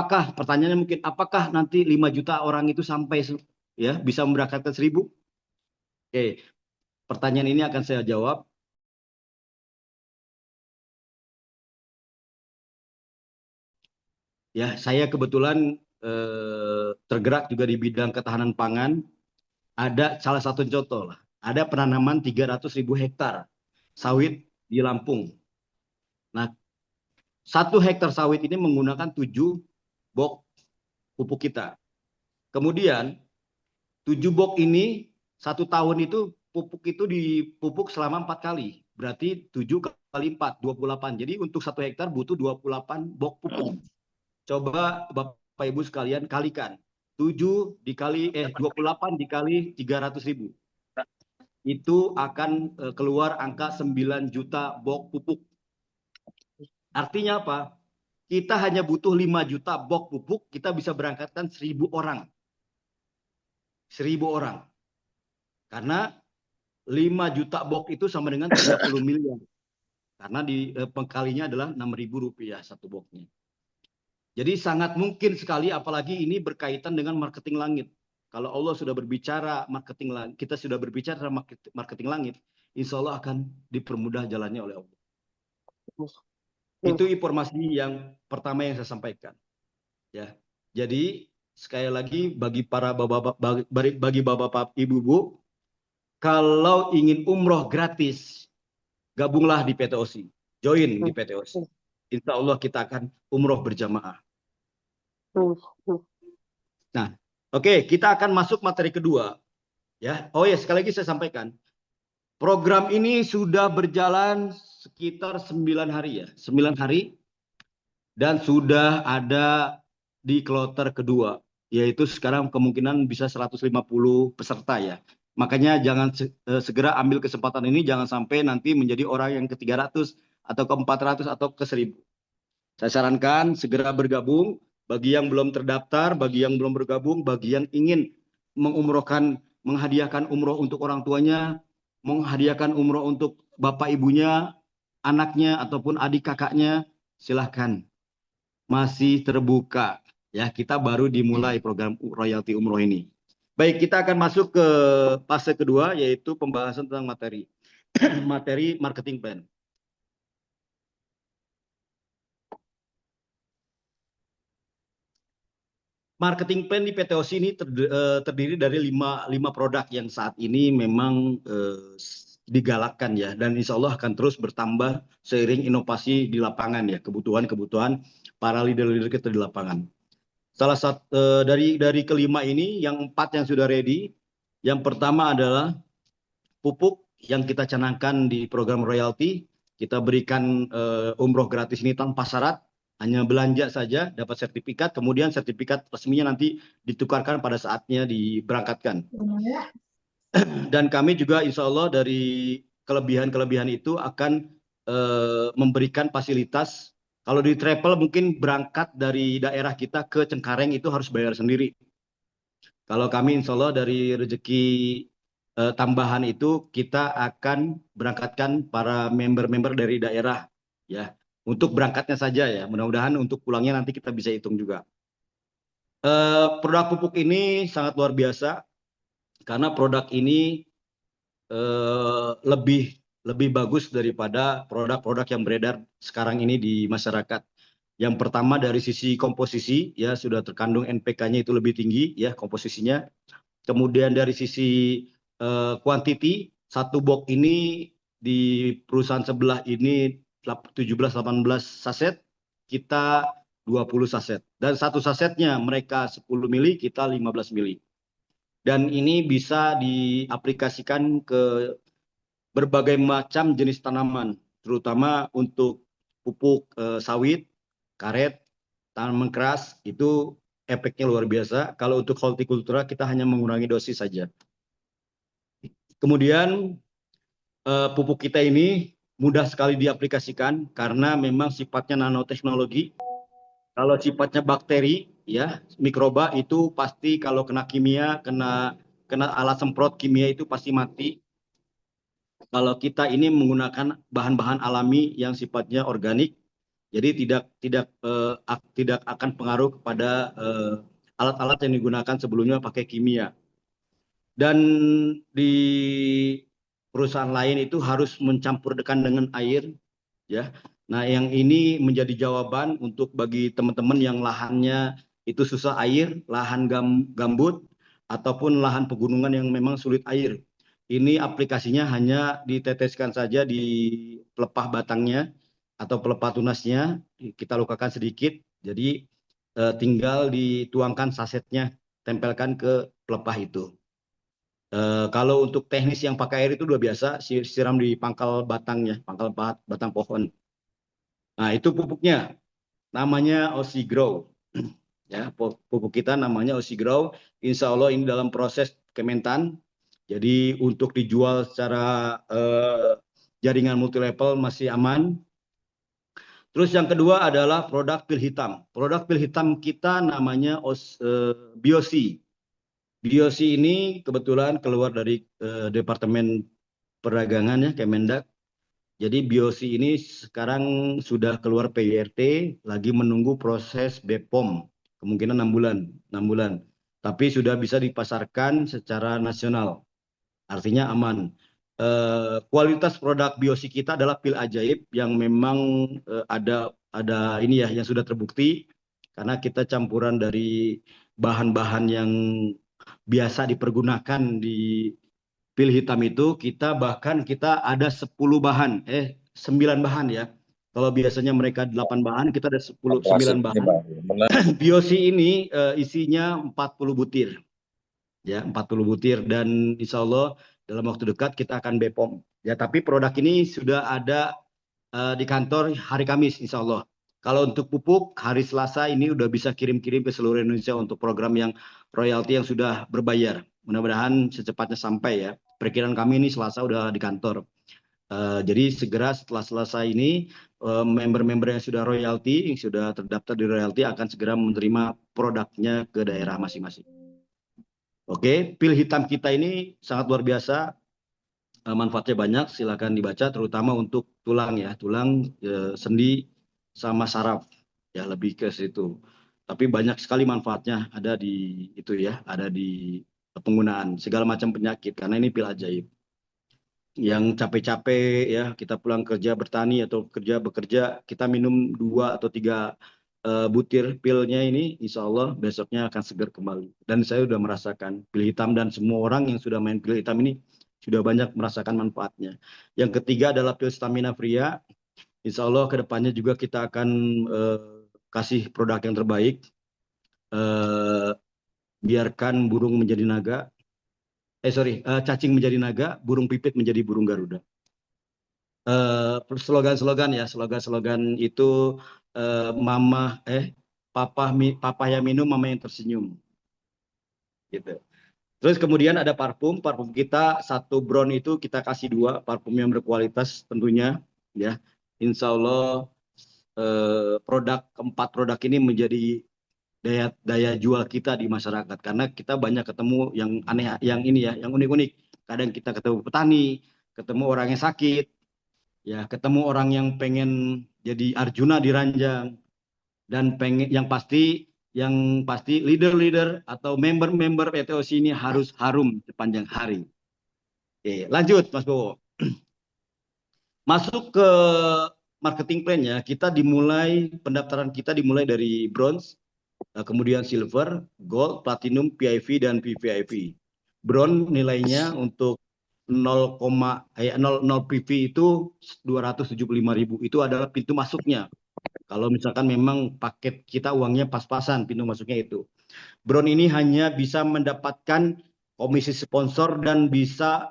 apakah pertanyaannya mungkin apakah nanti 5 juta orang itu sampai ya bisa memberangkatkan 1.000? Oke, pertanyaan ini akan saya jawab. Ya, saya kebetulan tergerak juga di bidang ketahanan pangan. Ada salah satu contoh lah. Ada penanaman 300.000 hektar sawit di Lampung. Nah, 1 hektar sawit ini menggunakan 7 box pupuk kita. Kemudian 7 box ini 1 tahun itu pupuk itu dipupuk selama 4 kali. Berarti 7 kali 4, 28. Jadi untuk 1 hektar butuh 28 box pupuk. Coba Bapak Ibu sekalian kalikan. 28 dikali 300.000. Itu akan keluar angka 9 juta box pupuk. Artinya apa? Kita hanya butuh 5 juta box pupuk, kita bisa berangkatkan 1.000 orang. 1.000 orang. Karena 5 juta box itu sama dengan 30 miliar. Karena di pengkalinya adalah Rp6.000 satu boxnya. Jadi sangat mungkin sekali, apalagi ini berkaitan dengan marketing langit. Kalau Allah sudah berbicara marketing langit, kita sudah berbicara marketing langit, insya Allah akan dipermudah jalannya oleh Allah. Itu informasi yang pertama yang saya sampaikan. Ya, jadi sekali lagi bagi para bapak ibu-ibu, kalau ingin umroh gratis, gabunglah di PTOC, join di PTOC. Insya Allah kita akan umroh berjamaah. Nah, oke, kita akan masuk materi kedua. Ya, oh ya, sekali lagi saya sampaikan, program ini sudah berjalan sekitar 9 hari ya, 9 hari, dan sudah ada di kloter kedua, yaitu sekarang kemungkinan bisa 150 peserta ya. Makanya jangan segera ambil kesempatan ini, jangan sampai nanti menjadi orang yang ke-300 atau ke-400 atau ke-1.000. Saya sarankan segera bergabung. Bagi yang belum terdaftar, bagi yang belum bergabung, bagi yang ingin mengumrohkan, menghadiahkan umroh untuk orang tuanya, menghadiahkan umroh untuk bapak ibunya, anaknya ataupun adik kakaknya, silahkan. Masih terbuka. Ya, kita baru dimulai program royalti umroh ini. Baik, kita akan masuk ke fase kedua, yaitu pembahasan tentang materi. Materi marketing plan. Marketing plan di PTOC ini terdiri dari 5 produk yang saat ini memang digalakkan ya, dan insya Allah akan terus bertambah seiring inovasi di lapangan ya, kebutuhan para leader-leader kita di lapangan. Salah satu dari kelima ini, yang 4 yang sudah ready. Yang pertama adalah pupuk yang kita canangkan di program royalti. Kita berikan umroh gratis ini tanpa syarat. Hanya belanja saja, dapat sertifikat, kemudian sertifikat resminya nanti ditukarkan pada saatnya diberangkatkan. Dan kami juga insya Allah dari kelebihan-kelebihan itu akan memberikan fasilitas. Kalau di travel mungkin berangkat dari daerah kita ke Cengkareng itu harus bayar sendiri. Kalau kami insya Allah dari rezeki tambahan itu kita akan berangkatkan para member-member dari daerah ya. Untuk berangkatnya saja ya, mudah-mudahan untuk pulangnya nanti kita bisa hitung juga. Produk pupuk ini sangat luar biasa karena produk ini lebih bagus daripada produk-produk yang beredar sekarang ini di masyarakat. Yang pertama dari sisi komposisi ya, sudah terkandung NPK-nya itu lebih tinggi ya komposisinya. Kemudian dari sisi quantity, 1 box ini di perusahaan sebelah ini 17-18 saset, kita 20 saset. Dan 1 sasetnya mereka 10 mili, kita 15 mili. Dan ini bisa diaplikasikan ke berbagai macam jenis tanaman, terutama untuk pupuk sawit, karet, tanaman keras, itu efeknya luar biasa. Kalau untuk hortikultura kita hanya mengurangi dosis saja. Kemudian pupuk kita ini mudah sekali diaplikasikan karena memang sifatnya nanoteknologi. Kalau sifatnya bakteri, ya mikroba itu pasti kalau kena kimia, kena alat semprot kimia itu pasti mati. Kalau kita ini menggunakan bahan-bahan alami yang sifatnya organik, Jadi tidak akan pengaruh kepada alat-alat yang digunakan sebelumnya pakai kimia. Dan di perusahaan lain itu harus mencampurkan dengan air, ya. Nah, yang ini menjadi jawaban untuk bagi teman-teman yang lahannya itu susah air, lahan gambut ataupun lahan pegunungan yang memang sulit air. Ini aplikasinya hanya diteteskan saja di pelepah batangnya atau pelepah tunasnya, kita lukakan sedikit, jadi tinggal dituangkan sasetnya, tempelkan ke pelepah itu. Kalau untuk teknis yang pakai air itu udah biasa, siram di pangkal batangnya, pangkal batang pohon. Nah, itu pupuknya, namanya Osigrow. Ya, pupuk kita namanya Osigrow. Insya Allah ini dalam proses Kementan. Jadi untuk dijual secara jaringan multi level masih aman. Terus yang kedua adalah produk pil hitam. Produk pil hitam kita namanya Biosi. Biosi ini kebetulan keluar dari Departemen Perdagangan ya, Kemendak. Jadi Biosi ini sekarang sudah keluar PYRT, lagi menunggu proses BPOM, kemungkinan 6 bulan, 6 bulan. Tapi sudah bisa dipasarkan secara nasional, artinya aman. Kualitas produk Biosi kita adalah pil ajaib yang memang ada ini ya yang sudah terbukti karena kita campuran dari bahan-bahan yang biasa dipergunakan di pil hitam itu, kita ada 10 bahan, 9 bahan ya. Kalau biasanya mereka 8 bahan, kita ada 9 bahan. Biosi ini isinya 40 butir. Ya, 40 butir dan insya Allah dalam waktu dekat kita akan BPOM. Ya, tapi produk ini sudah ada di kantor hari Kamis insya Allah. Kalau untuk pupuk hari Selasa ini udah bisa kirim-kirim ke seluruh Indonesia untuk program yang royalti yang sudah berbayar. Mudah-mudahan secepatnya sampai ya. Perkiraan kami ini Selasa udah di kantor. Jadi segera setelah selesai ini member-member yang sudah royalti, yang sudah terdaftar di royalti akan segera menerima produknya ke daerah masing-masing. Oke, pil hitam kita ini sangat luar biasa, manfaatnya banyak, silakan dibaca, terutama untuk tulang ya, tulang, sendi, sama saraf, ya lebih ke situ. Tapi banyak sekali manfaatnya ada di itu ya, ada di penggunaan segala macam penyakit karena ini pil ajaib. Yang capek-capek ya, kita pulang kerja bertani atau bekerja, kita minum 2 atau 3 butir pilnya ini, insya Allah besoknya akan segar kembali. Dan saya sudah merasakan pil hitam dan semua orang yang sudah main pil hitam ini sudah banyak merasakan manfaatnya. Yang ketiga adalah pil stamina Fria. Insya Allah kedepannya juga kita akan kasih produk yang terbaik. Biarkan burung menjadi naga. Cacing menjadi naga, burung pipit menjadi burung Garuda. Slogan-slogan ya, slogan-slogan itu mama papa yang minum, mama yang tersenyum. Gitu. Terus kemudian ada parfum kita 1 bron itu kita kasih 2 parfum yang berkualitas tentunya ya. Insya Allah keempat produk ini menjadi daya jual kita di masyarakat karena kita banyak ketemu yang aneh, yang ini ya, yang unik-unik. Kadang kita ketemu petani, ketemu orang yang sakit, ya ketemu orang yang pengen jadi Arjuna di ranjang, dan yang pasti leader-leader atau member-member PTOC ini harus harum sepanjang hari. Oke, lanjut Mas Bowo. Masuk ke marketing plan-nya, pendaftaran kita dimulai dari bronze, kemudian silver, gold, platinum, PIV, dan VVIP. Bronze nilainya untuk 0, 0 PV itu 275.000. Itu adalah pintu masuknya. Kalau misalkan memang paket kita uangnya pas-pasan, pintu masuknya itu. Bron ini hanya bisa mendapatkan komisi sponsor dan bisa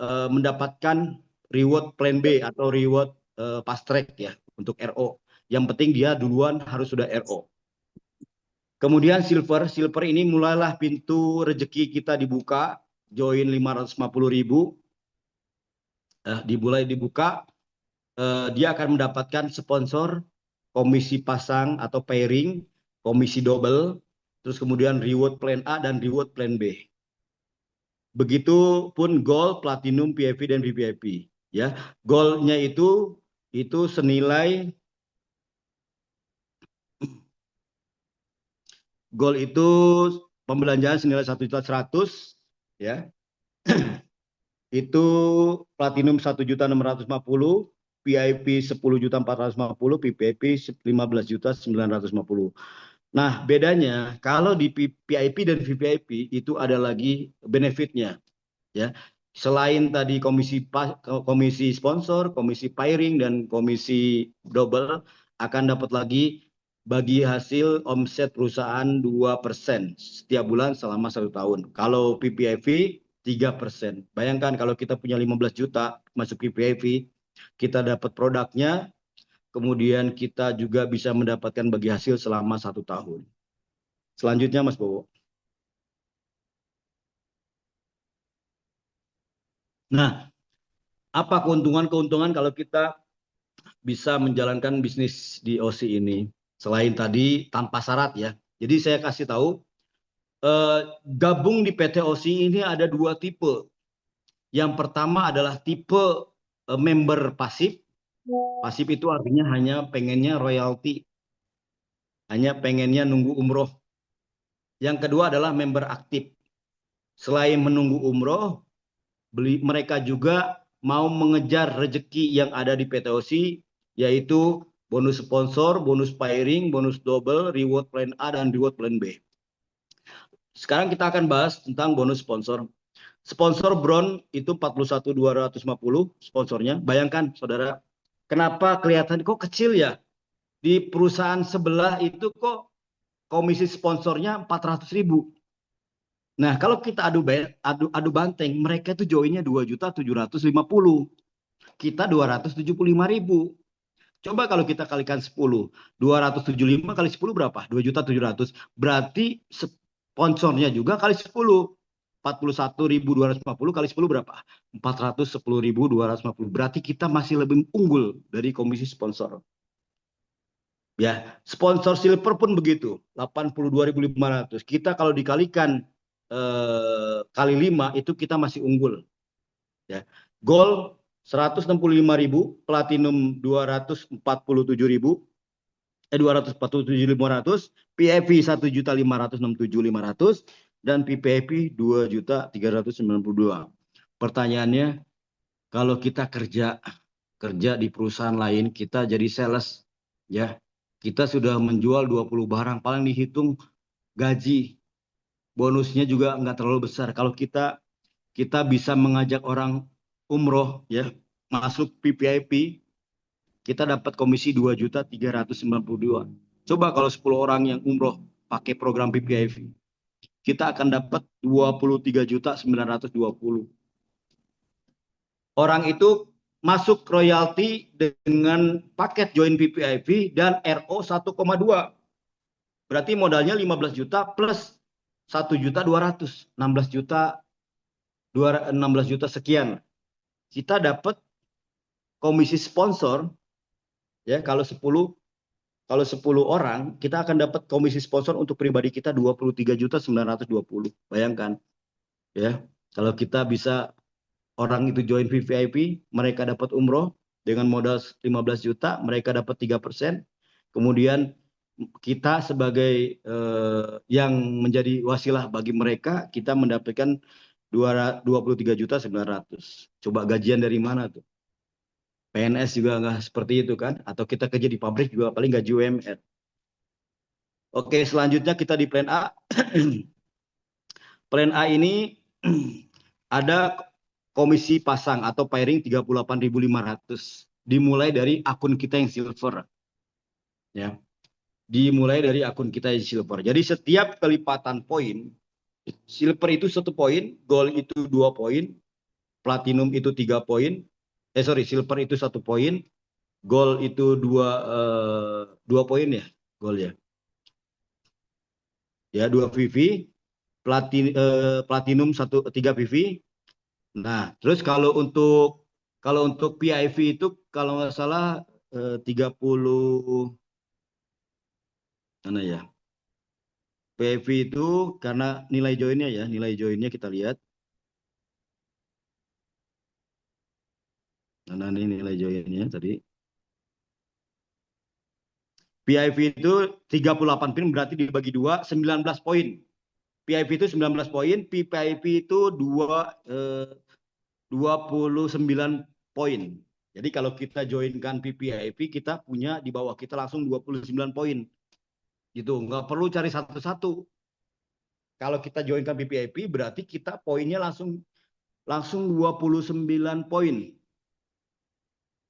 mendapatkan reward plan B atau reward fast track ya untuk RO. Yang penting dia duluan harus sudah RO. Kemudian silver ini mulailah pintu rezeki kita dibuka, join 550.000, dibuka, dia akan mendapatkan sponsor, komisi pasang atau pairing, komisi double, terus kemudian reward plan A dan reward plan B. Begitupun gold, platinum, PIV, dan VVIP. Ya, goldnya itu senilai Gold itu pembelanjaan senilai 1.100.000 ya. Itu platinum 1.650.000, VIP 10.450.000, PPIP 15.950.000. Nah, bedanya kalau di PIP dan VVIP itu ada lagi benefitnya ya. Selain tadi komisi sponsor, komisi pairing dan komisi double akan dapat lagi bagi hasil omset perusahaan 2% setiap bulan selama 1 tahun. Kalau PPIV 3%. Bayangkan kalau kita punya 15 juta masuk PPIV, kita dapat produknya, kemudian kita juga bisa mendapatkan bagi hasil selama 1 tahun. Selanjutnya Mas Bowo. Nah, apa keuntungan-keuntungan kalau kita bisa menjalankan bisnis di OSI ini? Selain tadi tanpa syarat ya. Jadi saya kasih tahu, gabung di PT OSI ini ada 2 tipe. Yang pertama adalah tipe member pasif. Pasif itu artinya hanya pengennya royalti, hanya pengennya nunggu umroh. Yang kedua adalah member aktif. Selain menunggu umroh, mereka juga mau mengejar rezeki yang ada di PTOC, yaitu bonus sponsor, bonus pairing, bonus double, reward plan A dan reward plan B. Sekarang kita akan bahas tentang bonus sponsor. Sponsor Bron itu 41.250 sponsornya. Bayangkan saudara, kenapa kelihatan kok kecil ya? Di perusahaan sebelah itu kok komisi sponsornya 400.000. Nah, kalau kita adu banteng, mereka itu joinnya 2.750.000. Kita 275.000. Coba kalau kita kalikan 10, 275 kali 10 berapa? 2.700.000. Berarti sponsornya juga kali 10. 41.250 kali 10 berapa? 410.250. Berarti kita masih lebih unggul dari komisi sponsor. Ya, sponsor silver pun begitu, 82.500. Kita kalau dikalikan kali 5 itu kita masih unggul. Ya. Gold 165.000, platinum 247.000, 247.500, PIV 1.567.500 dan PPIP 2.392. Pertanyaannya, kalau kita kerja di perusahaan lain, kita jadi sales ya. Kita sudah menjual 20 barang, paling dihitung gaji. Bonusnya juga nggak terlalu besar. Kalau kita bisa mengajak orang umroh ya, masuk PPIP, kita dapat komisi 2.392. Coba kalau 10 orang yang umroh pakai program PPIP, kita akan dapat 23.920. Orang itu masuk royalti dengan paket join PPIP dan RO 1,2. Berarti modalnya 15 juta plus 1.200.000, 16 juta 16 juta sekian. Kita dapat komisi sponsor ya, kalau 10 orang kita akan dapat komisi sponsor untuk pribadi kita 23.920. Bayangkan ya, kalau kita bisa orang itu join VVIP, mereka dapat umroh dengan modal 15 juta, mereka dapat 3%. Kemudian kita sebagai yang menjadi wasilah bagi mereka, kita mendapatkan 23.900. Coba gajian dari mana tuh? PNS juga nggak seperti itu kan? Atau kita kerja di pabrik juga paling gaji UMR. Oke, selanjutnya kita di plan A. Plan A ini ada komisi pasang atau pairing 38.500. Dimulai dari akun kita yang silver. Ya. Dimulai dari akun kita yang silver. Jadi setiap kelipatan poin, silver itu 1 poin, gold itu 2 poin, platinum itu 3 poin. Silver itu 1 poin, gold itu 2 poin ya, gold ya. Ya, 2 VV, platinum 3 VV. Nah, terus kalau untuk PIV itu kalau nggak salah 30 mana ya? PIV itu karena nilai joinnya kita lihat. Nah, ini nilai joinnya tadi. PIV itu 38 pin berarti dibagi 2, 19 poin. PIV itu 19 poin, PPIV itu 29 poin. Jadi kalau kita joinkan PPIV, kita punya di bawah kita langsung 29 poin. Gitu, nggak perlu cari satu-satu. Kalau kita joinkan PPIV, berarti kita poinnya langsung 29 poin.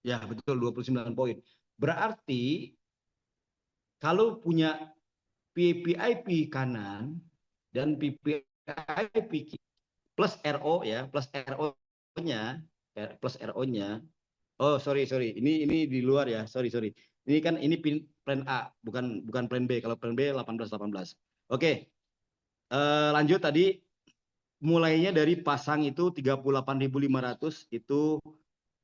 Ya, betul 29 poin. Berarti kalau punya PPIV kanan dan PPIV plus RO ya, plus RO-nya. Oh, sorry. Ini di luar ya. Sorry. Ini kan ini plan A, bukan plan B. Kalau plan B 18. Oke. Lanjut tadi mulainya dari pasang itu 38.500 itu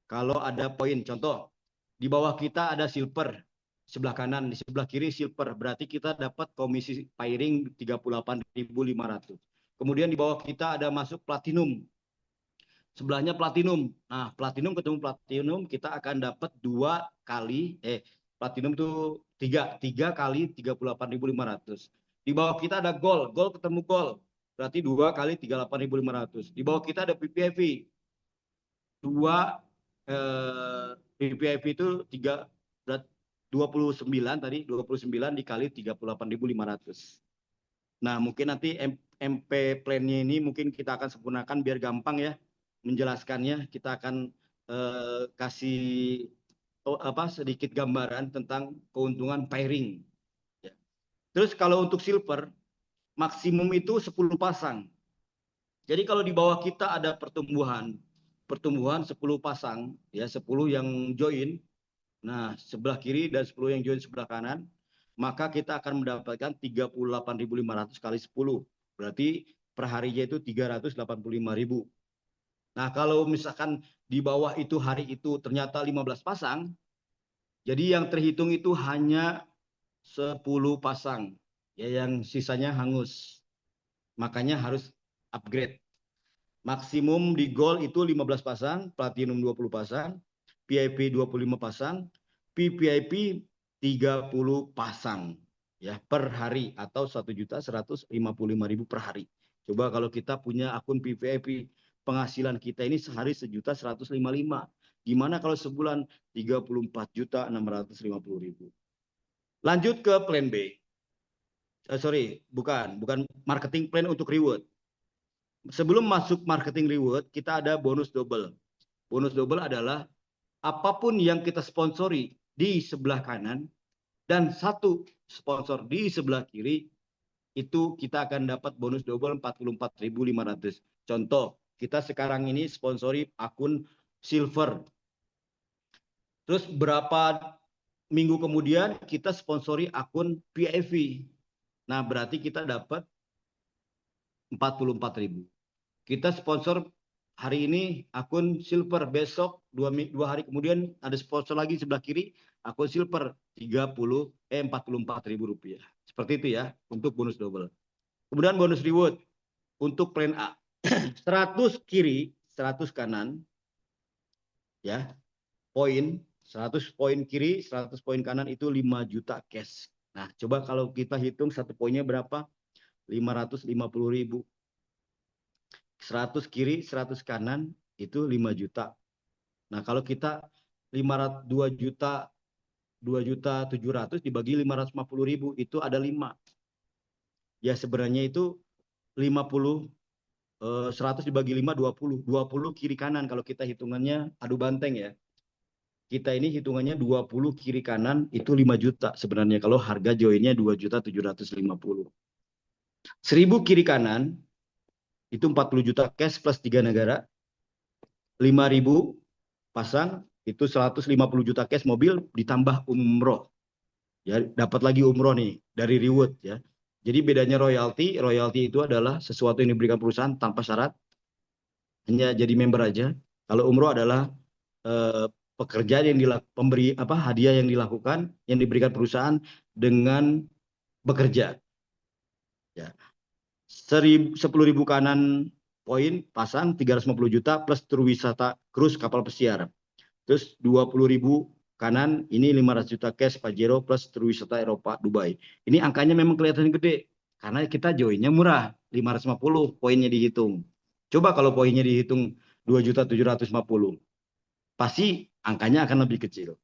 kalau ada poin. Contoh, di bawah kita ada silver sebelah kanan, di sebelah kiri silver. Berarti kita dapat komisi pairing 38.500. Kemudian di bawah kita ada masuk platinum. Sebelahnya platinum. Nah, platinum ketemu platinum kita akan dapat 2 kali platinum itu 3 kali 38.500. Di bawah kita ada gold, gold ketemu gold. Berarti 2 kali 38.500. Di bawah kita ada PPIV. 2 PPIV itu 29 tadi, 29 dikali 38.500. Nah, mungkin nanti MP plan-nya ini mungkin kita akan sempurnakan biar gampang ya menjelaskannya. Kita akan kasih sedikit gambaran tentang keuntungan pairing. Ya. Terus kalau untuk silver, maksimum itu 10 pasang. Jadi kalau di bawah kita ada pertumbuhan 10 pasang, ya 10 yang join. Nah, sebelah kiri dan 10 yang join sebelah kanan, maka kita akan mendapatkan 38.500 kali 10. Berarti per harinya itu 385.000. Nah, kalau misalkan di bawah itu hari itu ternyata 15 pasang, jadi yang terhitung itu hanya 10 pasang. Ya, yang sisanya hangus. Makanya harus upgrade. Maksimum di gold itu 15 pasang, platinum 20 pasang, PIP 25 pasang, PPIP 30 pasang ya per hari atau 1.155.000 per hari. Coba kalau kita punya akun PPIP, penghasilan kita ini sehari 1.155.000. Gimana kalau sebulan 34.650.000. Lanjut ke plan B. Sorry, bukan marketing plan untuk reward. Sebelum masuk marketing reward, kita ada bonus double. Bonus double adalah apapun yang kita sponsori di sebelah kanan dan satu sponsor di sebelah kiri, itu kita akan dapat bonus double 44.500. Contoh, kita sekarang ini sponsori akun silver. Terus berapa minggu kemudian kita sponsori akun PIV. Nah, berarti kita dapat 44.000. Kita sponsor hari ini akun silver, besok 2 hari kemudian ada sponsor lagi sebelah kiri akun silver 44.000 rupiah. Seperti itu ya untuk bonus double. Kemudian bonus reward untuk plan A 100 kiri 100 kanan ya, poin 100 poin kiri 100 poin kanan itu 5 juta cash. Nah, coba kalau kita hitung satu poinnya berapa, 550.000. 100 kiri 100 kanan itu 5 juta. Nah, kalau kita 2 juta 700 dibagi 550.000 itu ada 5. Ya sebenarnya itu 50 100 dibagi 5 20 kiri kanan kalau kita hitungannya adu banteng ya. Kita ini hitungannya 20 kiri kanan itu 5 juta sebenarnya kalau harga joinnya 2.750.000. 1000 kiri kanan itu 40 juta cash plus 3 negara. 5.000 pasang itu 150 juta cash mobil ditambah umroh. Ya, dapat lagi umroh nih dari reward ya. Jadi bedanya royalti itu adalah sesuatu yang diberikan perusahaan tanpa syarat, hanya jadi member aja. Kalau umroh adalah pekerjaan yang hadiah yang dilakukan yang diberikan perusahaan dengan bekerja. Ya. 10.000 kanan poin pasang 350 juta plus tur wisata cruise kapal pesiar. Terus 20.000 kanan ini 500 juta cash Pajero plus Truwisata Eropa Dubai. Ini angkanya memang kelihatan gede karena kita joinnya murah, 550 poinnya dihitung. Coba kalau poinnya dihitung 2.750, pasti angkanya akan lebih kecil.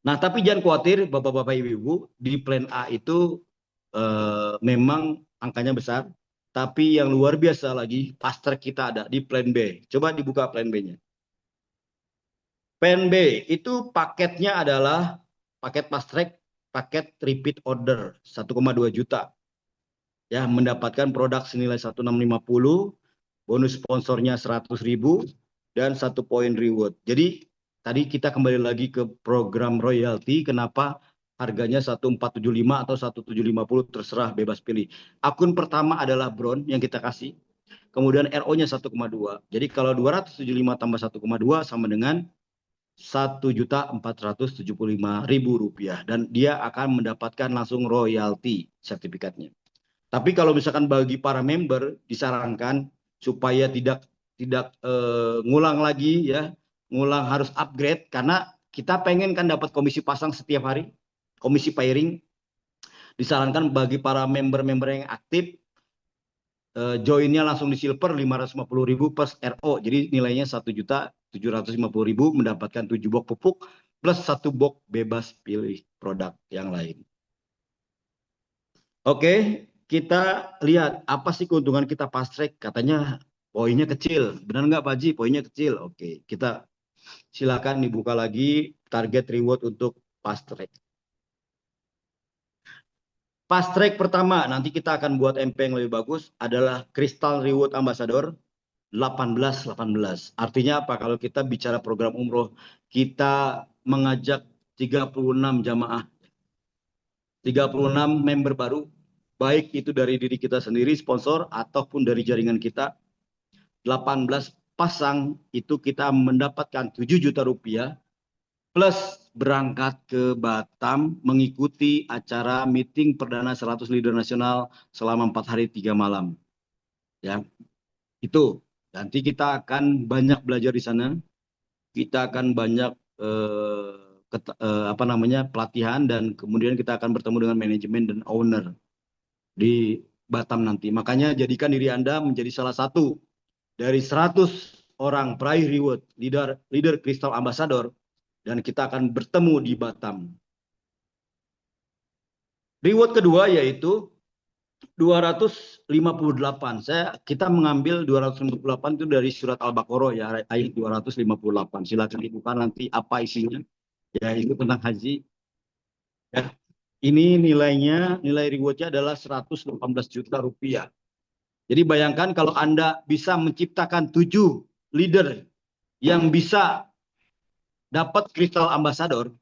Nah, tapi jangan khawatir Bapak-bapak Ibu-ibu, di plan A itu memang angkanya besar, tapi yang luar biasa lagi fast track kita ada di plan B. Coba dibuka plan B-nya. Plan B itu paketnya adalah paket fast track, paket repeat order 1,2 juta. Ya, mendapatkan produk senilai 1650, bonus sponsornya 100.000 dan 1 poin reward. Jadi tadi kita kembali lagi ke program royalti, kenapa harganya 1475 atau 1750 terserah, bebas pilih. Akun pertama adalah Bron yang kita kasih. Kemudian RO-nya 1,2. Jadi kalau 275 tambah 1,2 sama dengan 1.475.000 rupiah, dan dia akan mendapatkan langsung royalti sertifikatnya. Tapi kalau misalkan bagi para member disarankan supaya tidak ngulang lagi ya, ngulang harus upgrade karena kita pengen kan dapat komisi pasang setiap hari, komisi pairing. Disarankan bagi para member-member yang aktif joinnya langsung di silver 550.000 plus RO, jadi nilainya 1.750.000 mendapatkan 7 box pupuk plus 1 box bebas pilih produk yang lain. Oke, kita lihat apa sih keuntungan kita fast track. Katanya poinnya kecil, benar nggak Pak Ji? Poinnya kecil. Oke, kita silakan dibuka lagi target reward untuk fast track. Fast track pertama, nanti kita akan buat MP yang lebih bagus, adalah Crystal Reward Ambassador 18-18. Artinya apa? Kalau kita bicara program umroh, kita mengajak 36 jamaah, 36 member baru, baik itu dari diri kita sendiri, sponsor, ataupun dari jaringan kita. 18 pasang itu kita mendapatkan 7 juta rupiah, plus berangkat ke Batam mengikuti acara meeting perdana 100 leader nasional selama 4 hari 3 malam. Ya, itu. Nanti kita akan banyak belajar di sana. Kita akan banyak pelatihan, dan kemudian kita akan bertemu dengan manajemen dan owner di Batam nanti. Makanya jadikan diri Anda menjadi salah satu dari 100 orang peraih reward leader Crystal Ambassador, dan kita akan bertemu di Batam. Reward kedua yaitu 258. Kita mengambil 258 itu dari surat Al-Baqarah ya, ayat 258. Silakan dibuka nanti apa isinya. Ya, itu tentang haji. Ya. Ini nilai rewardnya adalah 118 juta rupiah. Jadi bayangkan kalau Anda bisa menciptakan 7 leader yang bisa dapat Crystal Ambassador,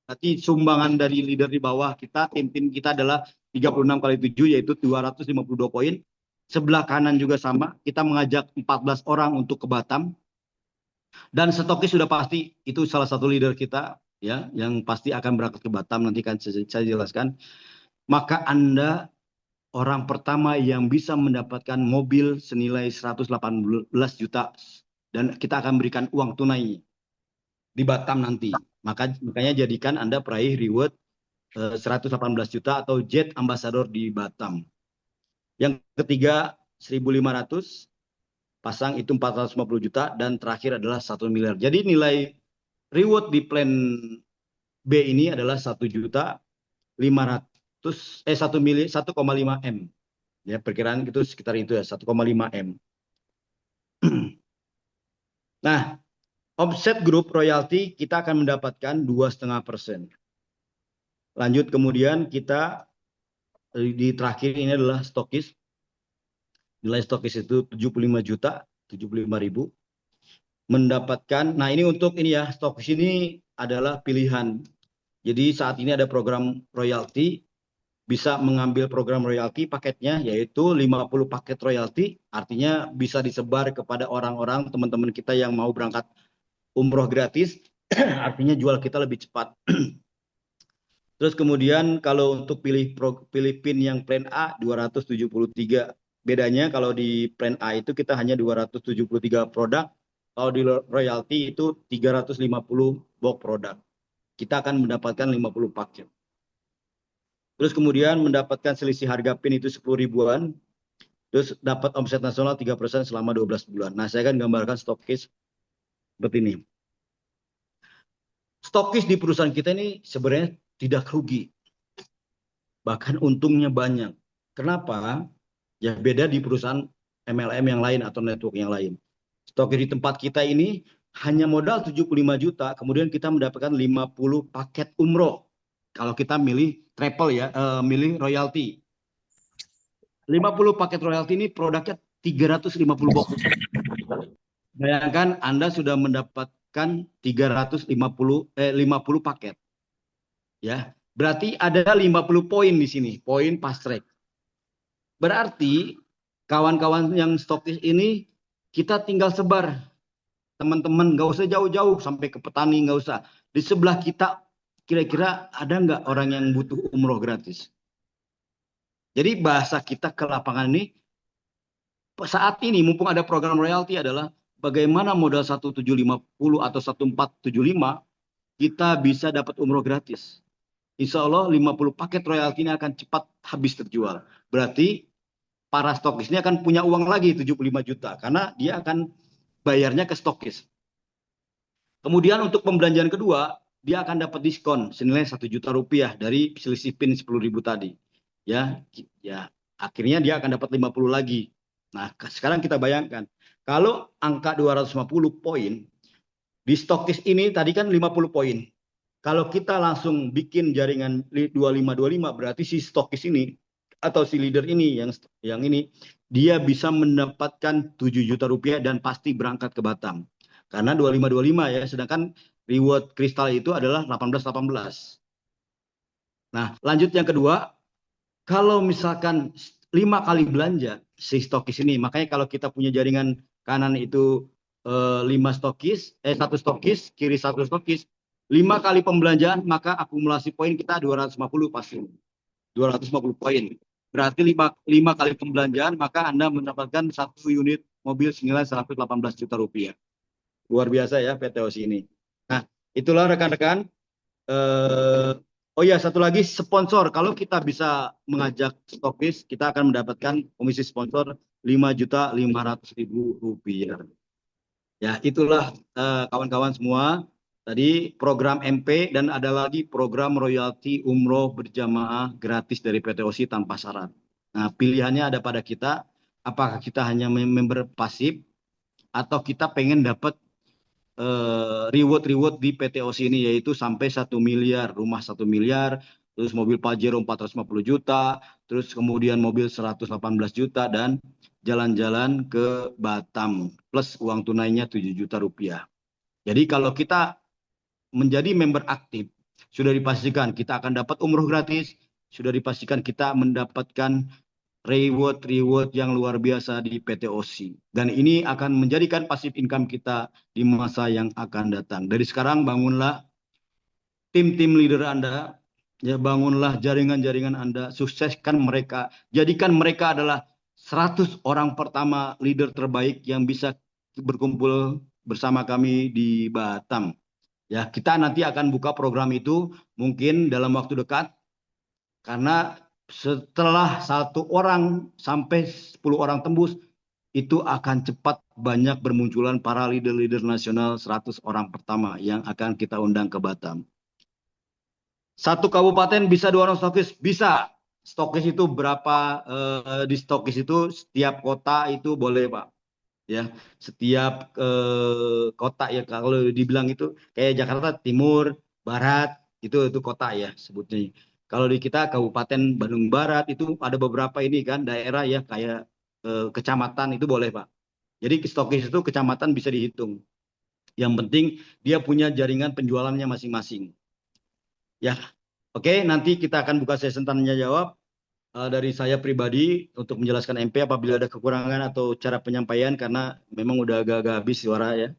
berarti sumbangan dari leader di bawah kita, tim-tim kita adalah 36 kali 7, yaitu 252 poin. Sebelah kanan juga sama, kita mengajak 14 orang untuk ke Batam. Dan stokis sudah pasti, itu salah satu leader kita, ya, yang pasti akan berangkat ke Batam, nanti kan saya jelaskan. Maka Anda orang pertama yang bisa mendapatkan mobil senilai 118 juta, dan kita akan berikan uang tunai di Batam nanti. Makanya jadikan Anda peraih reward 118 juta atau Jet Ambassador di Batam. Yang ketiga 1.500 pasang itu 450 juta, dan terakhir adalah 1 miliar. Jadi nilai reward di plan B ini adalah 1.500.000 M. Ya, perkiraan itu sekitar itu ya, 1,5 M. Nah, offset grup royalti kita akan mendapatkan 2,5%. Lanjut, kemudian kita di terakhir ini adalah stokis. Nilai stokis itu 75 juta, 75.000. Mendapatkan, nah ini untuk ini ya, stokis ini adalah pilihan. Jadi saat ini ada program royalti, bisa mengambil program royalti paketnya, yaitu 50 paket royalti, artinya bisa disebar kepada orang-orang, teman-teman kita yang mau berangkat umroh gratis, artinya jual kita lebih cepat. Terus kemudian kalau untuk pilih PIN yang plan A 273. Bedanya kalau di plan A itu kita hanya 273 produk, kalau di royalti itu 350 box produk. kita akan mendapatkan 50 paket. Terus kemudian mendapatkan selisih harga PIN itu 10 ribuan, terus dapat omset nasional 3% selama 12 bulan. Nah, saya akan gambarkan stokis seperti ini. Stokis di perusahaan kita ini sebenarnya tidak rugi, bahkan untungnya banyak. Kenapa? Ya beda di perusahaan MLM yang lain atau network yang lain. Stokis di tempat kita ini hanya modal 75 juta, kemudian kita mendapatkan 50 paket umroh. Kalau kita milih travel ya, milih royalti. 50 paket royalti ini produknya 350 box. Bayangkan Anda sudah mendapatkan 50 paket. Ya, berarti ada 50 poin di sini, poin fast track. Berarti kawan-kawan yang stokis ini kita tinggal sebar. Teman-teman, nggak usah jauh-jauh sampai ke petani, nggak usah. Di sebelah kita kira-kira ada nggak orang yang butuh umroh gratis? Jadi bahasa kita ke lapangan ini saat ini mumpung ada program royalti adalah bagaimana modal 1750 atau 1475 kita bisa dapat umroh gratis. Insya Allah 50 paket royalti ini akan cepat habis terjual. Berarti para stokis ini akan punya uang lagi 75 juta karena dia akan bayarnya ke stokis. Kemudian untuk pembelanjaan kedua, dia akan dapat diskon senilai 1 juta rupiah dari selisih PIN 10 ribu tadi. Ya, akhirnya dia akan dapat 50 lagi. Nah, sekarang kita bayangkan, kalau angka 250 poin, di stokis ini tadi kan 50 poin. Kalau kita langsung bikin jaringan 2525, berarti si stokis ini atau si leader ini yang ini, dia bisa mendapatkan 7 juta rupiah dan pasti berangkat ke Batam. Karena 2525 ya, sedangkan reward kristal itu adalah 1818. Nah, lanjut yang kedua, kalau misalkan 5 kali belanja si stokis ini, makanya kalau kita punya jaringan kanan itu 5 stokis, 1 stokis, kiri 1 stokis, 5 kali pembelanjaan, maka akumulasi poin kita 250 pasti. 250 poin. Berarti 5 kali pembelanjaan, maka Anda mendapatkan 1 unit mobil senilai 118 juta rupiah. Luar biasa ya PTOS ini. Nah, itulah rekan-rekan. Oh ya, satu lagi sponsor. Kalau kita bisa mengajak stokis, kita akan mendapatkan komisi sponsor 5.500.000 rupiah. Ya, itulah kawan-kawan semua. Tadi program MP dan ada lagi program royalti umroh berjamaah gratis dari PTOSI tanpa syarat. Nah, pilihannya ada pada kita. Apakah kita hanya member pasif atau kita pengen dapat reward di PTOSI ini, yaitu sampai 1 miliar, rumah 1 miliar, terus mobil Pajero 450 juta, terus kemudian mobil 118 juta, dan jalan-jalan ke Batam, plus uang tunainya 7 juta rupiah. Jadi kalau kita menjadi member aktif, sudah dipastikan kita akan dapat umroh gratis, sudah dipastikan kita mendapatkan reward yang luar biasa di PTOSI. Dan ini akan menjadikan passive income kita di masa yang akan datang. Dari sekarang bangunlah tim-tim leader Anda, ya bangunlah jaringan-jaringan Anda, sukseskan mereka, jadikan mereka adalah 100 orang pertama leader terbaik yang bisa berkumpul bersama kami di Batam. Ya, kita nanti akan buka program itu mungkin dalam waktu dekat, karena setelah 1 orang sampai 10 orang tembus, itu akan cepat banyak bermunculan para leader-leader nasional 100 orang pertama yang akan kita undang ke Batam. 1 kabupaten bisa 2 orang stokis? Bisa. Stokis itu berapa, di stokis itu setiap kota itu boleh Pak. Ya, setiap kota ya, kalau dibilang itu kayak Jakarta Timur, Barat, itu kota ya sebutnya. Kalau di kita Kabupaten Bandung Barat itu ada beberapa ini kan daerah ya kayak kecamatan itu boleh Pak. Jadi stokis itu kecamatan bisa dihitung. Yang penting dia punya jaringan penjualannya masing-masing. Ya, oke, nanti kita akan buka sesi tanya jawab dari saya pribadi untuk menjelaskan MP apabila ada kekurangan atau cara penyampaian karena memang udah agak-agak habis suara ya.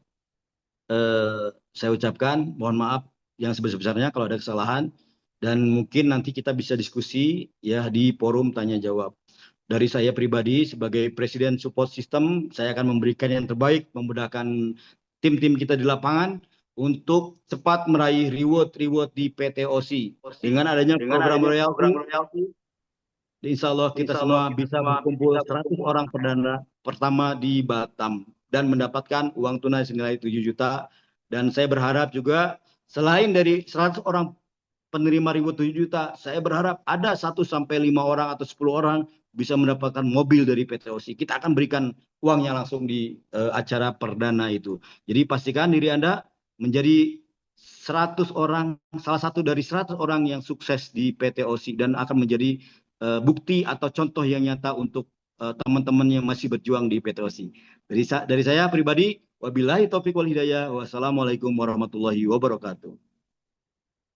Saya ucapkan mohon maaf yang sebesar-besarnya kalau ada kesalahan, dan mungkin nanti kita bisa diskusi ya di forum tanya jawab. Dari saya pribadi sebagai Presiden Support System, saya akan memberikan yang terbaik, memudahkan tim-tim kita di lapangan untuk cepat meraih reward di PTOC. Dengan adanya program royalti, insya Allah kita semua bisa berkumpul 100 orang perdana pertama di Batam dan mendapatkan uang tunai senilai 7 juta. Dan saya berharap juga selain dari 100 orang penerima reward 7 juta, saya berharap ada 1 sampai 5 orang atau 10 orang bisa mendapatkan mobil dari PTOC. Kita akan berikan uangnya langsung di acara perdana itu. Jadi pastikan diri Anda menjadi 100 orang, salah satu dari 100 orang yang sukses di PTOC dan akan menjadi bukti atau contoh yang nyata untuk teman-teman yang masih berjuang di PTOC. Dari saya pribadi, wabillahi taufiq wal hidayah. Wassalamualaikum warahmatullahi wabarakatuh.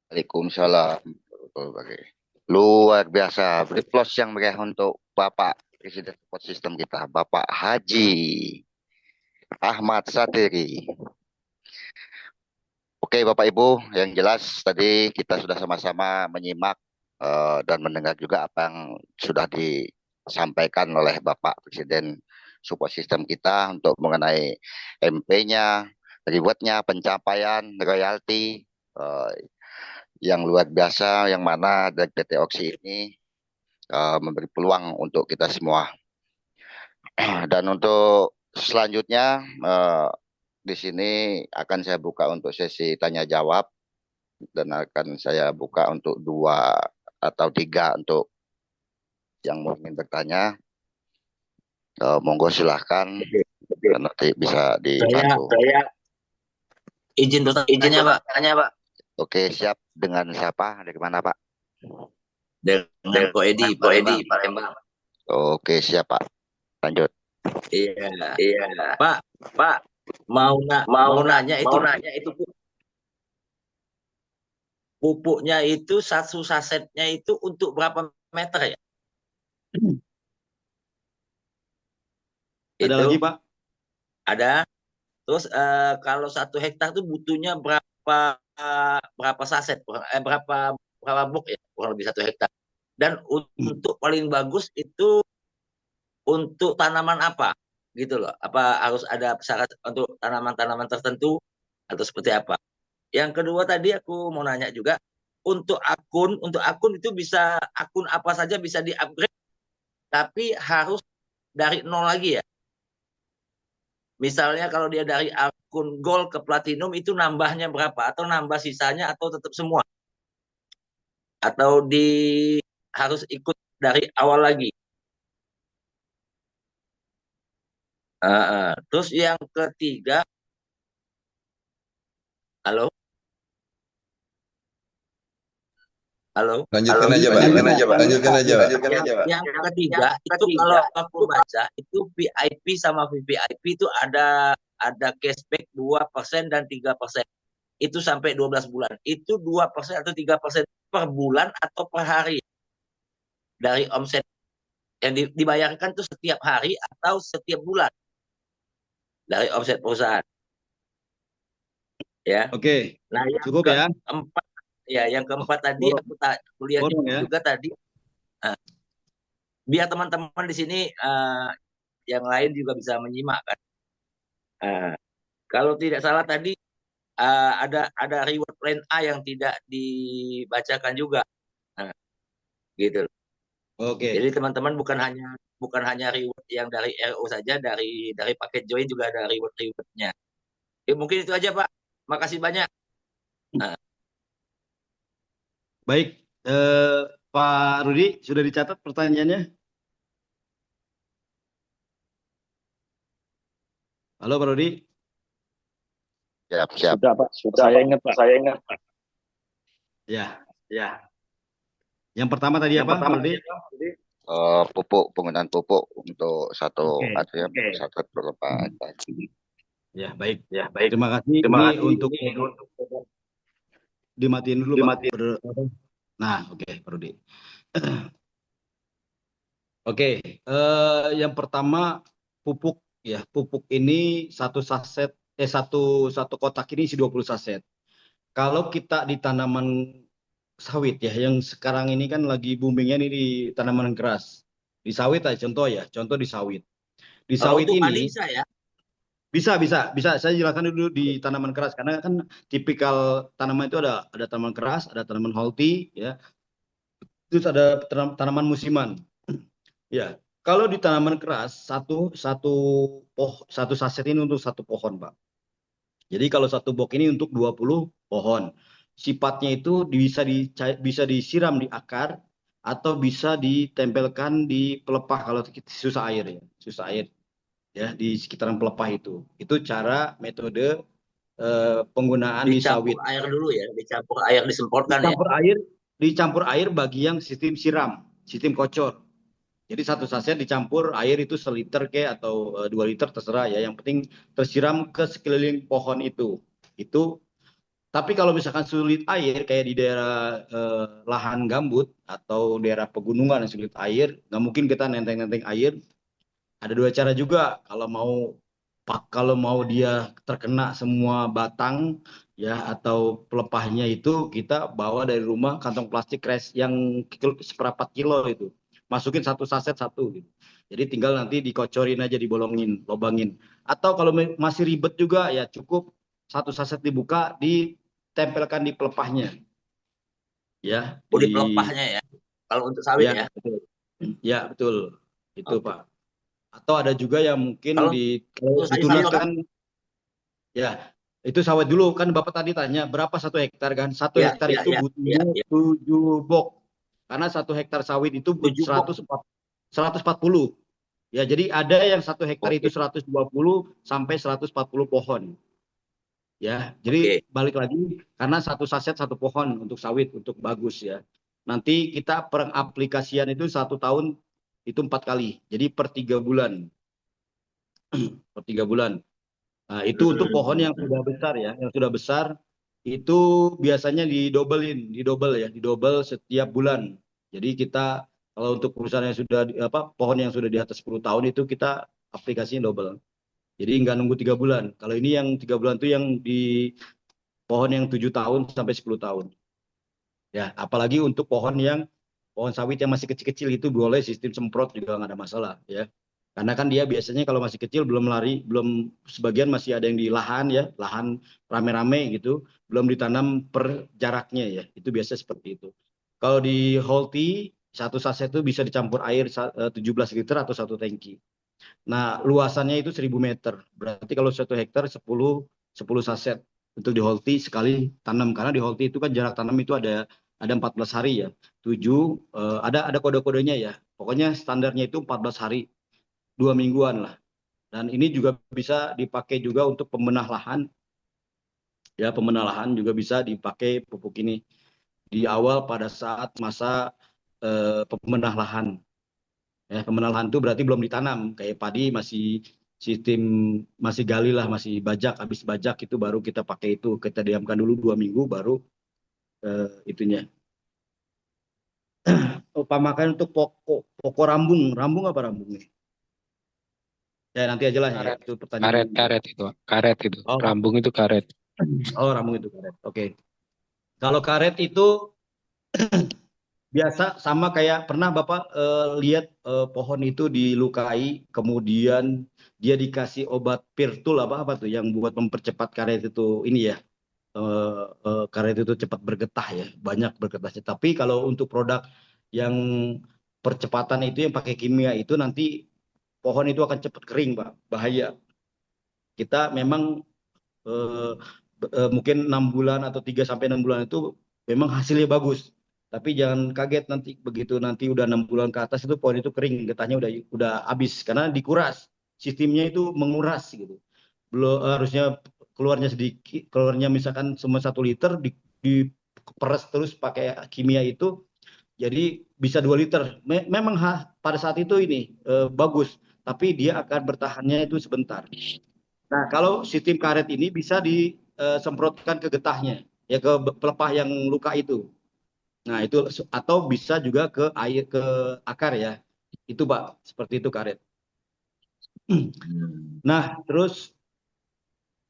Waalaikumsalam. Luar biasa. Beri plus yang meriah untuk Bapak Presiden Support System kita, Bapak Haji Ahmad Satiri. Oke, Bapak Ibu, yang jelas tadi kita sudah sama-sama menyimak dan mendengar juga apa yang sudah disampaikan oleh Bapak Presiden Support System kita untuk mengenai MP-nya, reward-nya, pencapaian, royalti, yang luar biasa, yang mana dari PT Oksi ini memberi peluang untuk kita semua. Dan untuk selanjutnya di sini akan saya buka untuk sesi tanya jawab dan akan saya buka untuk 2 atau 3 untuk yang ingin bertanya. Monggo silahkan, nanti bisa dibantu. Saya izin bertanya, Pak. Oke, siap. Dengan siapa? Dari mana, Pak? Dengan Ko Edi, Palembang. Oke, siap, Pak. Lanjut. Iya. Pak, mau nanya itu pupuknya itu satu sasetnya itu untuk berapa meter ya? Ada lagi, Pak? Ada. Terus kalau 1 hektar itu butuhnya berapa saset? Berapa box ya? Kurang lebih 1 hektar. Dan untuk paling bagus itu untuk tanaman apa? Gitu loh. Apa harus ada syarat untuk tanaman-tanaman tertentu atau seperti apa? Yang kedua tadi aku mau nanya juga, untuk akun itu bisa akun apa saja bisa di-upgrade, tapi harus dari nol lagi ya. Misalnya kalau dia dari akun gold ke platinum itu nambahnya berapa? Atau nambah sisanya atau tetap semua? Atau harus ikut dari awal lagi? Terus yang ketiga, halo? Lanjutkan aja, Pak. Lanjutkan aja, Pak. Yang ketiga itu kalau aku baca itu VIP sama VVIP itu ada cashback 2% dan 3%. Itu sampai 12 bulan. Itu 2% atau 3% per bulan atau per hari dari omset yang dibayarkan itu setiap hari atau setiap bulan dari omset perusahaan. Ya. Oke. Nah, cukup ya. Yang keempat tadi aku lihat juga tadi. Biar teman-teman di sini yang lain juga bisa menyimak kan. Kalau tidak salah tadi ada reward plan A yang tidak dibacakan juga. Gitu. Oke. Jadi teman-teman bukan hanya reward yang dari RO saja, dari paket join juga ada rewardnya. Mungkin itu aja, Pak. Makasih banyak. Baik, Pak Rudi, sudah dicatat pertanyaannya? Halo, Pak Rudi. Siap. Sudah, Pak. Saya ingat, Pak. Ya. Yang pertama tadi apa, Pak Rudi? Penggunaan pupuk untuk satu berapa? Ya, baik. Terima kasih. Ini untuk dimatiin dulu, Pak. Nah, oke, Pak Rudi. Oke, yang pertama pupuk ya. Pupuk ini satu kotak ini isi 20 saset. Kalau kita di tanaman sawit ya, yang sekarang ini kan lagi boomingnya nih di tanaman keras. Di sawit aja contoh di sawit. Di sawit ini bisa ya? Bisa. Saya jelaskan dulu di tanaman keras karena kan tipikal tanaman itu ada tanaman keras, ada tanaman holti, ya. Terus ada tanaman musiman. Ya, kalau di tanaman keras satu saset ini untuk satu pohon, Pak. Jadi kalau satu box ini untuk 20 pohon. Sifatnya itu bisa disiram di akar atau bisa ditempelkan di pelepah kalau susah air ya, susah air ya di sekitaran pelepah itu. Itu cara metode penggunaan di Dicampur sawit. air dulu ya, dicampur air disemprotkan ya. Dicampur air bagi yang sistem siram, sistem kocor. Jadi satu saset dicampur air itu seliter atau 2 liter terserah ya. Yang penting tersiram ke sekeliling pohon itu. Tapi kalau misalkan sulit air kayak di daerah lahan gambut atau daerah pegunungan yang sulit air, nggak mungkin kita nenteng-nenteng air. Ada 2 cara juga kalau mau dia terkena semua batang ya atau pelepahnya itu kita bawa dari rumah kantong plastik yang seperempat kilo itu masukin satu saset satu gitu. Jadi tinggal nanti dikocorin aja dibolongin lobangin atau kalau masih ribet juga ya cukup satu saset dibuka ditempelkan di pelepahnya ya Di pelepahnya ya. Kalau untuk sawit ya. Betul. Ya betul itu Pak. Atau ada juga yang mungkin Kalau ditunas kan ya itu sawit dulu kan Bapak tadi tanya berapa 1 hektar kan 1 hektar itu butuhnya 7 box karena 1 hektar sawit itu 140 ya jadi ada yang 1 hektar itu 120 sampai 140 pohon ya jadi balik lagi karena satu saset satu pohon untuk sawit untuk bagus ya nanti kita pengaplikasian itu 1 tahun itu 4 kali jadi per 3 bulan per 3 bulan. Nah, itu untuk pohon yang sudah besar ya, yang sudah besar itu biasanya didobel setiap bulan. Jadi kita kalau untuk perusahaan yang sudah pohon yang sudah di atas 10 tahun itu kita aplikasinya double. Jadi nggak nunggu 3 bulan. Kalau ini yang 3 bulan itu yang di pohon yang 7 tahun sampai 10 tahun. Ya, apalagi untuk pohon sawit yang masih kecil-kecil itu boleh sistem semprot juga nggak ada masalah ya. Karena kan dia biasanya kalau masih kecil belum sebagian masih ada yang di lahan ya, lahan rame-rame gitu, belum ditanam per jaraknya ya. Itu biasa seperti itu. Kalau di Holti satu saset itu bisa dicampur air 17 liter atau 1 tangki. Nah, luasannya itu 1000 meter. Berarti kalau 1 hektar 10 saset untuk di Holti sekali tanam karena di Holti itu kan jarak tanam itu ada 14 hari ya. 7 ada kode-kodenya ya. Pokoknya standarnya itu 14 hari. 2 mingguan lah. Dan ini juga bisa dipakai juga untuk pemenah lahan. Ya, pemenah lahan juga bisa dipakai pupuk ini di awal pada saat masa pemenah lahan. Ya, pemenah lahan itu berarti belum ditanam. Kayak padi masih gali lah, masih bajak. Habis bajak itu baru kita pakai itu. Kita diamkan dulu 2 minggu baru itunya. Pemakan untuk pokok rambung. Rambung apa rambung nih? Ya nanti aja lah ya itu pertanyaan. Karet itu. Rambung itu karet. Rambung itu karet. Oke. Kalau karet itu biasa sama kayak pernah Bapak lihat pohon itu dilukai kemudian dia dikasih obat pirtul apa tuh yang buat mempercepat karet itu ini ya. Karet itu cepat bergetah ya, banyak bergetahnya. Tapi kalau untuk produk yang percepatan itu yang pakai kimia itu nanti pohon itu akan cepat kering, Pak. Bahaya. Kita memang mungkin 6 bulan atau 3 sampai 6 bulan itu memang hasilnya bagus. Tapi jangan kaget nanti begitu nanti udah 6 bulan ke atas itu pohon itu kering, getahnya udah habis karena dikuras. Sistemnya itu menguras gitu. Belum harusnya keluarnya misalkan cuma 1 liter diperes terus pakai kimia itu jadi bisa 2 liter. Memang pada saat itu ini bagus, tapi dia akan bertahannya itu sebentar. Nah, kalau sistem karet ini bisa disemprotkan ke getahnya, ya ke pelepah yang luka itu. Nah, itu atau bisa juga ke akar ya. Itu Pak, seperti itu karet. Nah, terus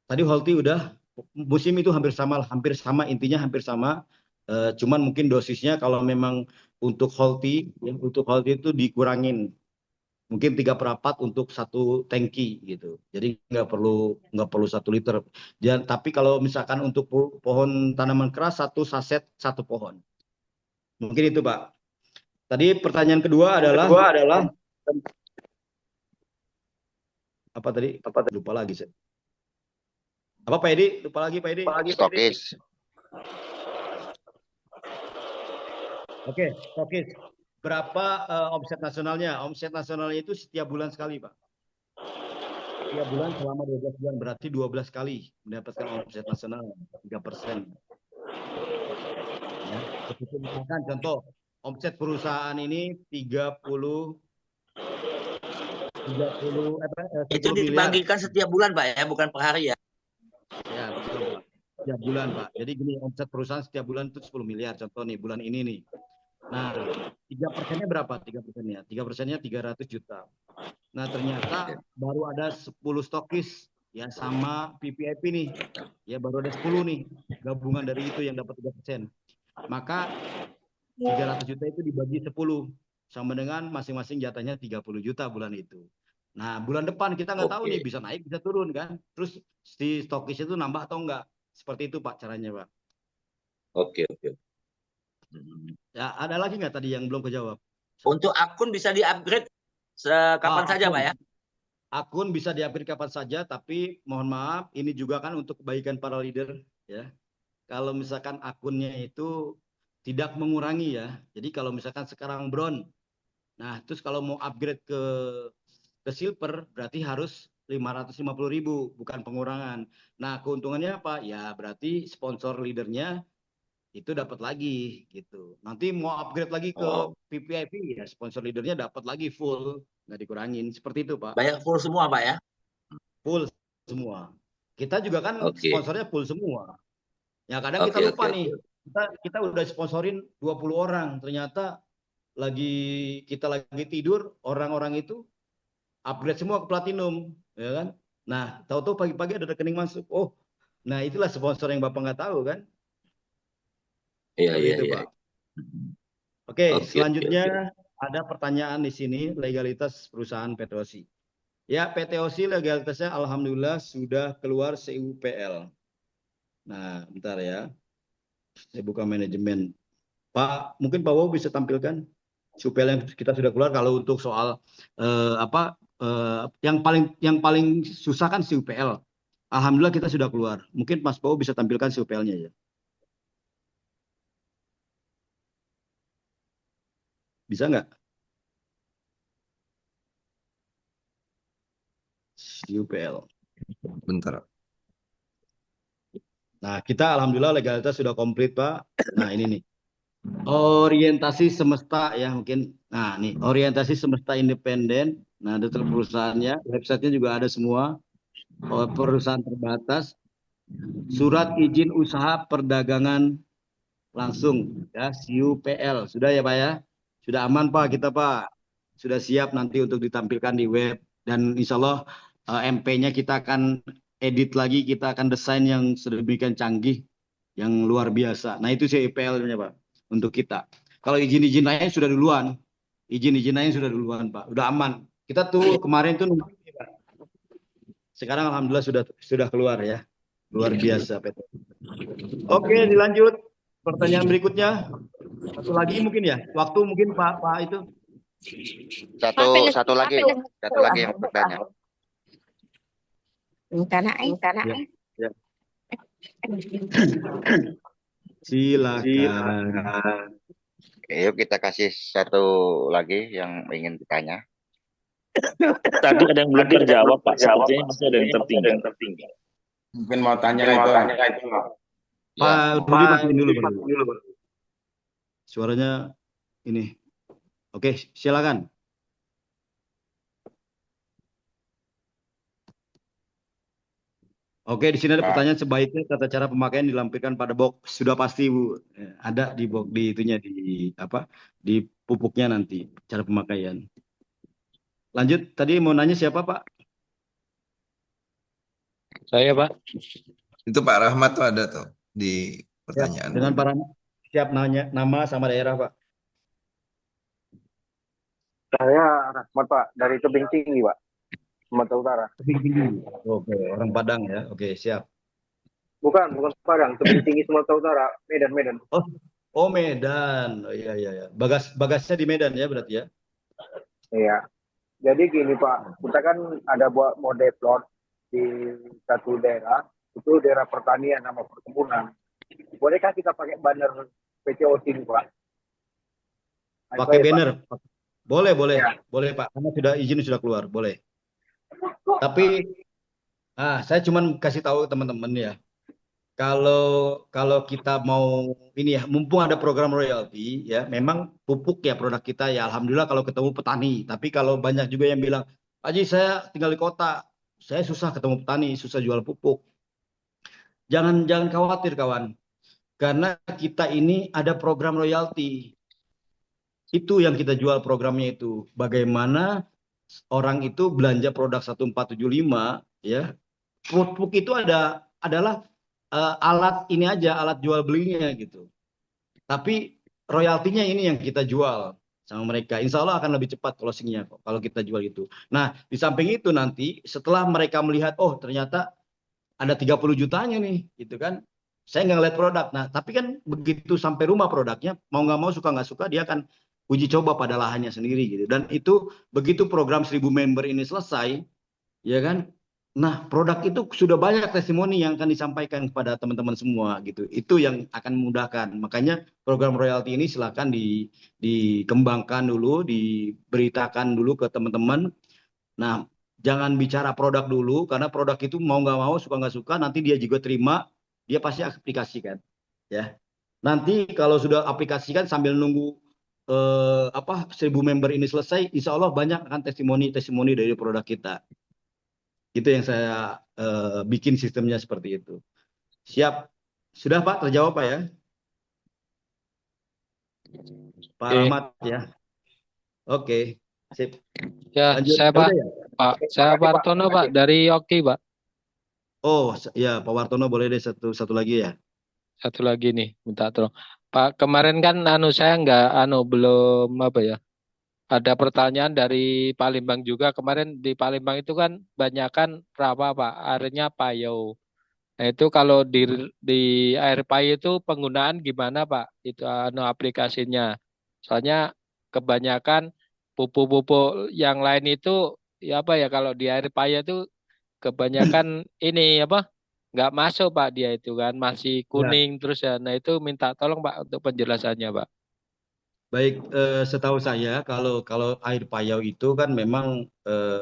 tadi Holti udah musim itu hampir sama intinya hampir sama. Cuman mungkin dosisnya kalau memang untuk Holti itu dikurangin mungkin 3/4 untuk satu tangki gitu. Jadi nggak perlu 1 liter. Tapi kalau misalkan untuk pohon tanaman keras, satu saset satu pohon. Mungkin itu Pak. Tadi pertanyaan kedua adalah apa tadi? Lupa lagi saya. Apa Pak Edi? Lupa lagi Pak Edi. Stokis. Oke, stokis. Berapa omset nasionalnya? Omset nasionalnya itu setiap bulan sekali, Pak. Setiap bulan selama 12 bulan, berarti 12 kali mendapatkan omset nasional 3%. Ya, seperti misalkan contoh, omset perusahaan ini 10 Itu miliar. dibagikan setiap bulan, Pak ya, bukan per hari ya. Ya, betul, Pak. Setiap bulan, Pak. Jadi gini, omset perusahaan setiap bulan itu 10 miliar. Contoh nih, bulan ini nih. Nah, 3%-nya berapa? 3%-nya? 3%-nya 300 juta. Nah, ternyata baru ada 10 stokis ya sama PPIP nih. Ya, baru ada 10 nih gabungan dari itu yang dapat 3%. Maka 300 juta itu dibagi 10 sama dengan masing-masing jatahnya 30 juta bulan itu. Nah, bulan depan kita nggak tahu nih, bisa naik, bisa turun kan. Terus si stokis itu nambah atau enggak. Seperti itu Pak caranya, Pak. Oke. Ya, ada lagi nggak tadi yang belum kejawab? Untuk akun bisa di-upgrade kapan saja, Pak ya? Akun bisa di-upgrade kapan saja, tapi mohon maaf, ini juga kan untuk kebaikan para leader ya. Kalau misalkan akunnya itu tidak mengurangi ya. Jadi kalau misalkan sekarang bronze, nah terus kalau mau upgrade ke silver berarti harus 550.000, bukan pengurangan. Nah, keuntungannya apa? Ya berarti sponsor leadernya itu dapat lagi gitu. Nanti mau upgrade lagi ke PPIP ya, sponsor leadernya dapat lagi full, nggak dikurangin. Seperti itu Pak. Banyak full semua Pak ya? Full semua. Kita juga kan sponsornya full semua. Ya kadang kita lupa nih. Kita udah sponsorin 20 orang, ternyata kita lagi tidur, orang-orang itu upgrade semua ke platinum, ya kan? Nah, tahu-tahu pagi-pagi ada rekening masuk. Oh, nah itulah sponsor yang Bapak nggak tahu kan? Iya. Pak. Oke, selanjutnya ada pertanyaan di sini, legalitas perusahaan PT OSI. Ya, PT OSI legalitasnya alhamdulillah sudah keluar CUPL. Nah, bentar ya. Saya buka manajemen. Pak, mungkin Pak Wow bisa tampilkan CUPL yang kita sudah keluar. Kalau untuk soal yang paling susah kan CUPL. Alhamdulillah kita sudah keluar. Mungkin Mas Wow bisa tampilkan CUPL-nya ya. Bisa nggak? CUPL. Bentar. Nah, kita alhamdulillah legalitas sudah komplit, Pak. Nah, ini nih. Orientasi semesta ya mungkin. Nah, nih, orientasi semesta independen. Nah, detail perusahaannya, websitenya juga ada semua. Perusahaan terbatas. Surat izin usaha perdagangan langsung ya, CUPL. Sudah ya, Pak ya? Sudah aman, Pak, kita, Pak. Sudah siap nanti untuk ditampilkan di web, dan insya Allah MP-nya kita akan edit lagi, kita akan desain yang sedemikian canggih, yang luar biasa. Nah, itu CUPL-nya, Pak, untuk kita. Kalau izin-izin lainnya sudah duluan. Izin-izin lainnya sudah duluan, Pak. Udah aman. Kita tuh kemarin tuh nunggu, Pak. Sekarang alhamdulillah sudah keluar ya. Luar biasa, PT. Oke, dilanjut. Pertanyaan berikutnya. Satu lagi mungkin ya. Waktu mungkin Pak itu. Satu lagi yang bertanya. Ya. Silakan. Yuk kita kasih satu lagi yang ingin ditanya. Tadi ada yang belum terjawab, Pak. Sepertinya masih ada yang tertinggal. Mungkin mau tanya itu. Pak Rudi matiin dulu. Suaranya ini. Oke, silakan. Oke, di sini ada pertanyaan, sebaiknya tata cara pemakaian dilampirkan pada box. Sudah pasti Bu, ada di box, di itunya, di pupuknya nanti cara pemakaian. Lanjut, tadi mau nanya siapa Pak? Saya Pak. Itu Pak Rahmat tuh ada tuh di pertanyaan. Dengan para siap nanya nama sama daerah Pak. Saya Rahmat Pak, dari Tebing Tinggi Pak, Sumatera Utara. Tebing Tinggi. Oke, orang Padang ya. Oke, siap. Bukan Padang, Tebing Tinggi Sumatera Utara, Medan. Oh, oh Medan. Oh iya iya ya. Bagasnya di Medan ya berarti ya. Iya. Jadi gini Pak, kita kan ada buat mode plot di satu daerah, itu daerah pertanian sama perkebunan. Bolehkah kita pakai banner PCOC ini Pak? Pakai banner. Boleh, Ya. boleh Pak. Karena izin sudah keluar, boleh. Tapi saya cuman kasih tahu teman-teman ya. Kalau kita mau ini ya, mumpung ada program royalti ya, memang pupuk ya produk kita ya. Alhamdulillah kalau ketemu petani. Tapi kalau banyak juga yang bilang, Haji saya tinggal di kota, saya susah ketemu petani, susah jual pupuk. Jangan khawatir kawan, karena kita ini ada program royalti. Itu yang kita jual programnya itu. Bagaimana orang itu belanja produk 1475 ya. Pupuk itu adalah alat ini aja, alat jual belinya gitu. Tapi royaltinya ini yang kita jual sama mereka. Insya Allah akan lebih cepat closingnya kok kalau kita jual itu. Nah, di samping itu nanti setelah mereka melihat, oh ternyata ada 30 jutanya nih, gitu kan. Saya nggak ngeliat produk. Nah, tapi kan begitu sampai rumah produknya, mau nggak mau, suka nggak suka, dia akan uji coba pada lahannya sendiri gitu. Dan itu begitu program 1000 member ini selesai, ya kan. Nah, produk itu sudah banyak testimoni yang akan disampaikan kepada teman-teman semua gitu. Itu yang akan memudahkan. Makanya program royalti ini silakan dikembangkan dulu, diberitakan dulu ke teman-teman. Nah, jangan bicara produk dulu karena produk itu mau nggak mau, suka nggak suka, nanti dia juga terima, dia pasti aplikasikan, ya. Nanti kalau sudah aplikasikan sambil nunggu 1000 member ini selesai, insya Allah banyak akan testimoni dari produk kita. Itu yang saya bikin sistemnya seperti itu. Siap. Sudah Pak, terjawab Pak ya? Pak Rahmat ya. Oke, sip. Ya, Lanjut. saya Pak. Udah ya? Pak, saya Wartono Pak dari Oki Pak. Oh ya, Pak Wartono boleh deh satu lagi ya. Satu lagi nih, minta tolong. Pak, kemarin kan saya belum apa ya. Ada pertanyaan dari Palembang juga. Kemarin di Palembang itu kan banyakan rawa Pak, airnya payau. Nah, itu kalau di air payau itu penggunaan gimana Pak? Itu aplikasinya. Soalnya kebanyakan pupuk-pupuk yang lain itu ya apa ya, kalau di air payau itu kebanyakan ini apa? Nggak masuk Pak, dia itu kan masih Ya. kuning terus ya. Nah, itu minta tolong Pak untuk penjelasannya Pak. Baik, setahu saya kalau air payau itu kan memang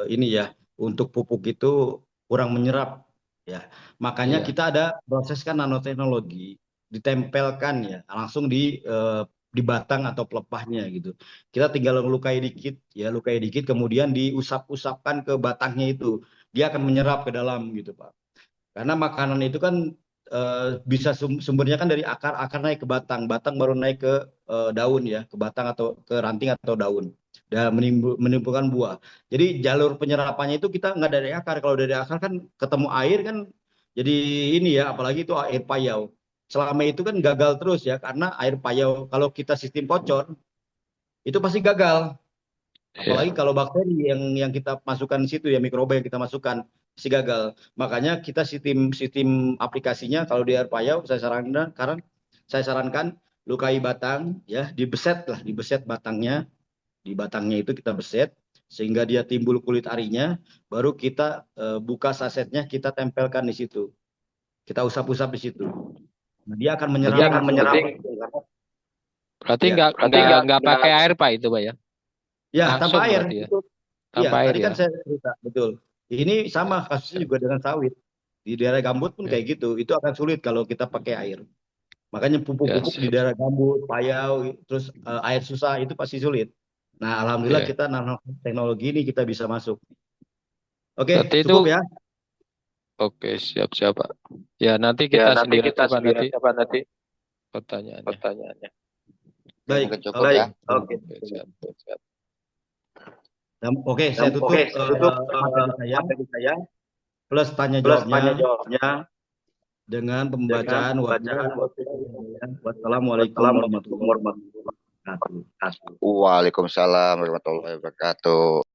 ini ya, untuk pupuk itu kurang menyerap ya. Makanya Iya. kita ada proses kan nanoteknologi, ditempelkan ya langsung di batang atau pelepahnya gitu. Kita tinggal lukai dikit kemudian diusap-usapkan ke batangnya itu. Dia akan menyerap ke dalam gitu, Pak. Karena makanan itu kan bisa sumbernya kan dari akar naik ke batang baru naik ke daun ya, ke batang atau ke ranting atau daun, dan menimbulkan buah. Jadi jalur penyerapannya itu kita nggak dari akar. Kalau dari akar kan ketemu air kan, jadi ini ya, apalagi itu air payau. Selama itu kan gagal terus ya, karena air payau kalau kita sistem kocor itu pasti gagal. Apalagi Iya. kalau bakteri yang kita masukkan di situ ya, mikroba yang kita masukkan si gagal. Makanya kita sistem aplikasinya kalau di air payau saya sarankan lukai batang ya, dibeset batangnya, di batangnya itu kita beset sehingga dia timbul kulit arinya, baru kita buka sasetnya, kita tempelkan di situ. Kita usap-usap di situ. Nah, dia akan menyerap Berarti ya. nggak pakai air Pak itu Pak ya? Ya, Langsung tanpa air. berarti ya? Iya, Tanpa air tadi ya? kan saya cerita, betul. Ini sama Ya, kasusnya siap. juga dengan sawit. Di daerah gambut pun Ya, kayak gitu. Itu akan sulit kalau kita pakai air. Makanya ya, pupuk-pupuk di siap. daerah gambut, payau, terus air susah itu pasti sulit. Nah, alhamdulillah Ya. kita teknologi ini kita bisa masuk. Berarti Oke, itu cukup ya. oke, siap Pak. Ya, nanti kita sendiri aja Pak nanti pertanyaannya. Baik, Mungkin cukup oke. ya. Oke, siap. Oke, saya tutup materi saya plus tanya jawabnya dengan pembacaan wa. Wassalamualaikum warahmatullahi wabarakatuh. Waalaikumsalam warahmatullahi wabarakatuh.